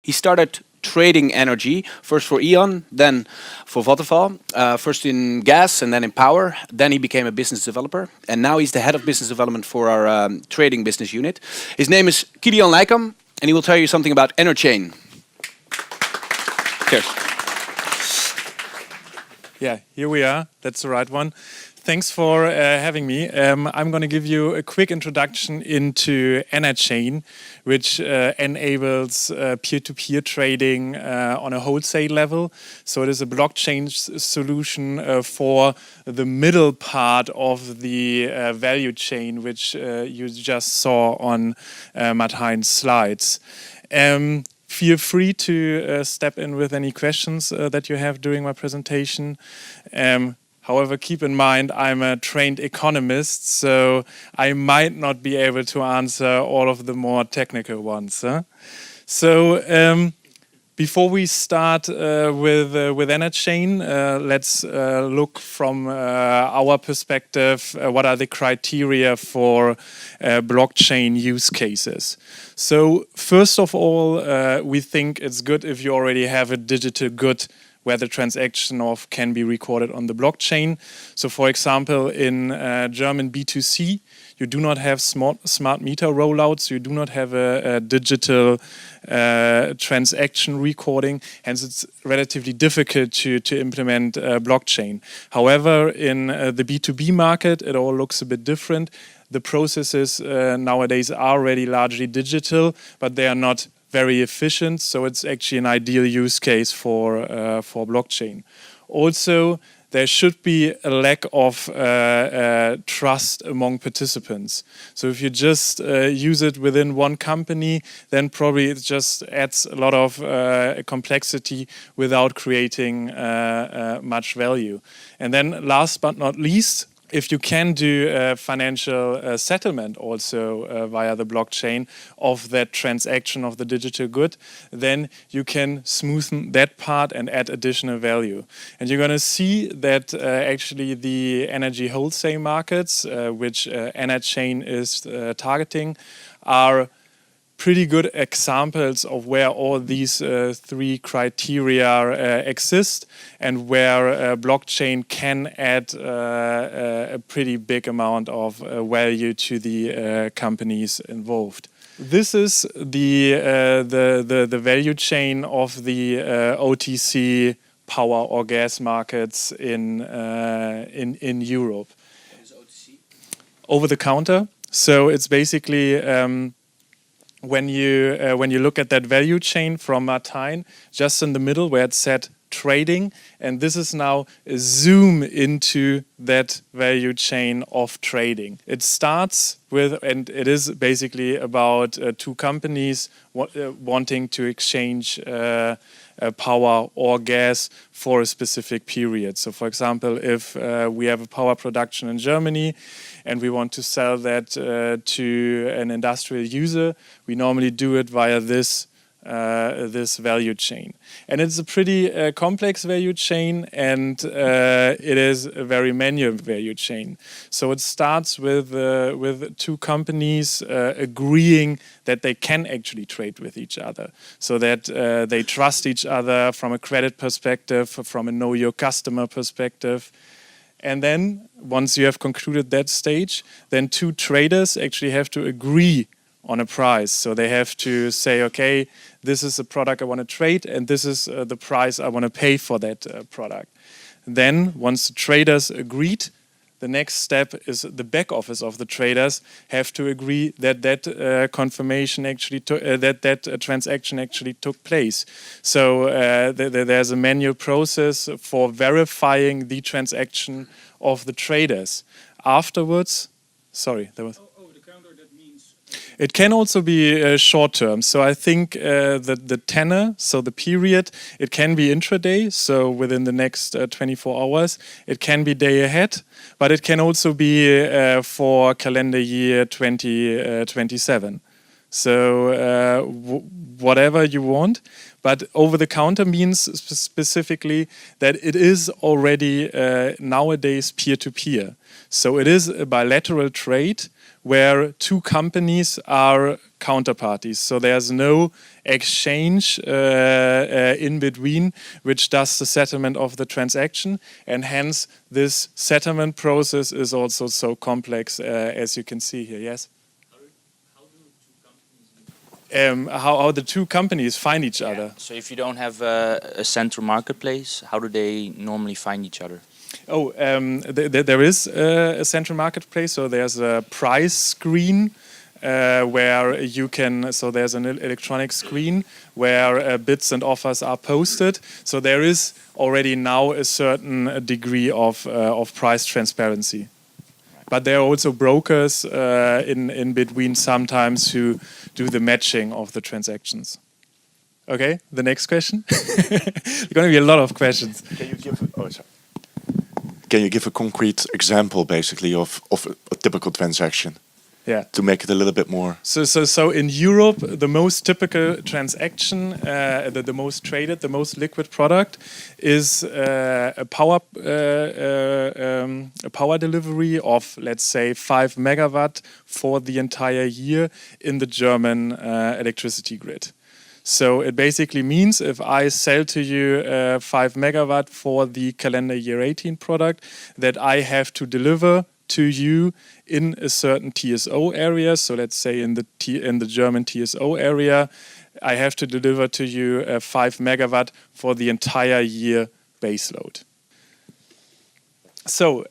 He started trading energy, first for E.ON, then for Vattenfall, first in gas and then in power. Then he became a business developer, and now he's the head of business development for our trading business unit. His name is Kilian Leykamo, and he will tell you something about Enerchain. Cheers. Yeah, here we are. That's the right one. Thanks for having me. I'm going to give you a quick introduction into Enerchain, which enables peer-to-peer trading on a wholesale level. So it is a blockchain solution for the middle part of the value chain, which you just saw on Martijn's slides. Feel free to step in with any questions that you have during my presentation. However, keep in mind, I'm a trained economist, so I might not be able to answer all of the more technical ones. So before we start with Enerchain, let's look from our perspective, what are the criteria for blockchain use cases. So first of all, we think it's good if you already have a digital good where the transaction of can be recorded on the blockchain. So for example, in German B2C, you do not have smart meter rollouts, you do not have a digital transaction recording, hence it's relatively difficult to implement blockchain. However, in the B2B market, it all looks a bit different. The processes nowadays are already largely digital, but they are not very efficient, so it's actually an ideal use case for blockchain. Also, there should be a lack of trust among participants. So if you just use it within one company, then probably it just adds a lot of complexity without creating much value. And then last but not least, if you can do financial settlement also via the blockchain of that transaction of the digital good, then you can smoothen that part and add additional value. And you're going to see that actually the energy wholesale markets, which Enerchain is targeting, are pretty good examples of where all these three criteria exist and where blockchain can add a pretty big amount of value to the companies involved. This is the value chain of the OTC power or gas markets in Europe. What is OTC? Over the counter. So it's basically when you look at that value chain from Martijn, just in the middle where it said trading, and this is now a zoom into that value chain of trading. It starts with, and it is basically about two companies wanting to exchange power or gas for a specific period. So for example, if we have a power production in Germany and we want to sell that to an industrial user, we normally do it via this value chain. And it's a pretty complex value chain, and it is a very manual value chain. So it starts with two companies agreeing that they can actually trade with each other, so that they trust each other from a credit perspective, from a know your customer perspective. And then once you have concluded that stage, then two traders actually have to agree on a price. So they have to say, okay, this is the product I want to trade, and this is the price I want to pay for that product. Then, once the traders agreed, the next step is the back office of the traders have to agree that that confirmation actually that transaction actually took place. So there's a manual process for verifying the transaction of the traders. Afterwards, sorry, there was. It can also be short term. So I think the tenor, so the period, it can be intraday, so within the next 24 hours. It can be day ahead, but it can also be for calendar year 2027. So whatever you want. But over the counter means specifically that it is already nowadays peer-to-peer. So it is a bilateral trade where two companies are counterparties. So there's no exchange in between which does the settlement of the transaction, and hence this settlement process is also so complex as you can see here. Yes? How the two companies find each other. So if you don't have a central marketplace, how do they normally find each other? Oh, there is a central marketplace. So there's a price screen where you can. So there's an electronic screen where bids and offers are posted. So there is already now a certain degree of price transparency. But there are also brokers in between sometimes who do the matching of the transactions. Okay, the next question. There's going to be a lot of questions. Can you give a concrete example, basically, of a typical transaction? Yeah. To make it a little bit more. So in Europe, the most typical transaction, the most traded, the most liquid product, is a power delivery of, let's say, 5 megawatt for the entire year in the German electricity grid. So it basically means if I sell to you 5 megawatt for the calendar year 18 product, that I have to deliver to you in a certain TSO area. So let's say in the German TSO area, I have to deliver to you 5 megawatt for the entire year baseload. So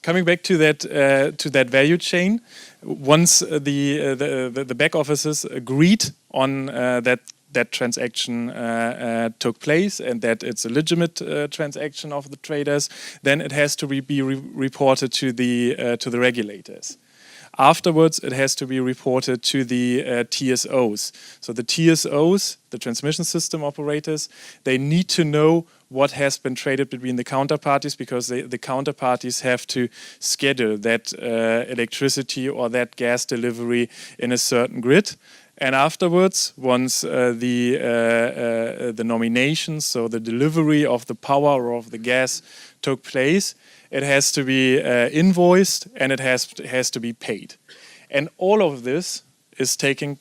coming back to that value chain, once the back offices agreed on that transaction took place and that it's a legitimate transaction of the traders, then it has to be reported to the regulators. Afterwards, it has to be reported to the TSOs. So the TSOs, the transmission system operators, they need to know what has been traded between the counterparties, because the counterparties have to schedule that electricity or that gas delivery in a certain grid. And afterwards, once the nominations, so the delivery of the power or of the gas took place, it has to be invoiced and it has to be paid. And all of this is taking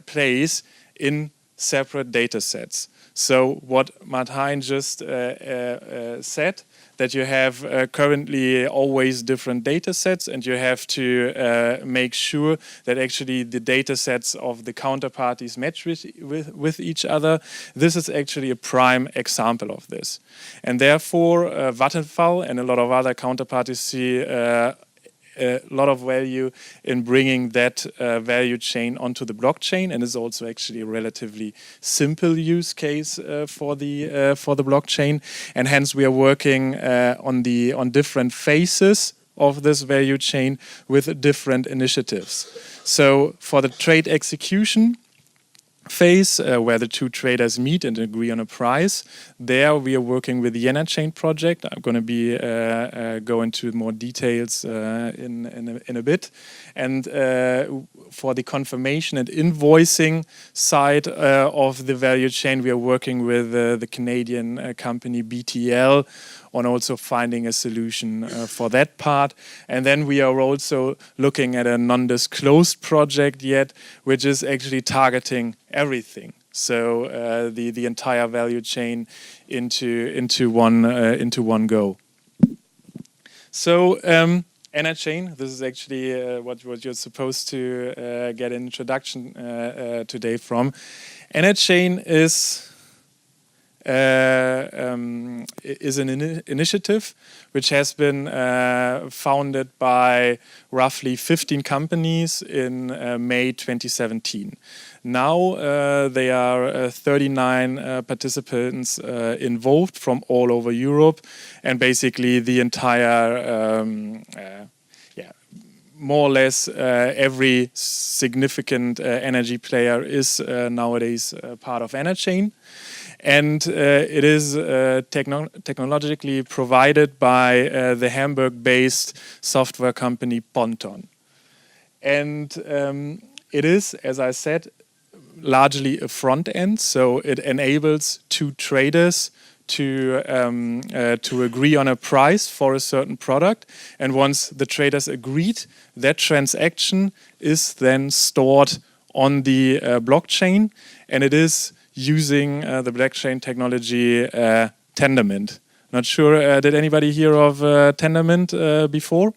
place in separate data sets. So what Martijn just said, that you have currently always different data sets, and you have to make sure that actually the data sets of the counterparties match with each other. This is actually a prime example of this. And therefore, Vattenfall and a lot of other counterparties see a lot of value in bringing that value chain onto the blockchain, and is also actually a relatively simple use case for the blockchain. And hence we are working on different phases of this value chain with different initiatives. So for the trade execution phase, where the two traders meet and agree on a price, there we are working with the Enerchain project. I'm going to be go into more details in a bit. And for the confirmation and invoicing side of the value chain, we are working with the Canadian company BTL on also finding a solution for that part. And then we are also looking at a non-disclosed project yet, which is actually targeting everything. So the entire value chain into one go. So Enerchain, this is actually what you're supposed to get an introduction today from. Enerchain is an initiative which has been founded by roughly 15 companies in May 2017. Now there are 39 participants involved from all over Europe, and basically the entire more or less every significant energy player is nowadays part of Enerchain. And it is technologically provided by the Hamburg-based software company Ponton. And it is, as I said, largely a front end, so it enables two traders to agree on a price for a certain product, and once the traders agreed, that transaction is then stored on the blockchain, and it is using the blockchain technology Tendermint. Not sure, did anybody hear of Tendermint before?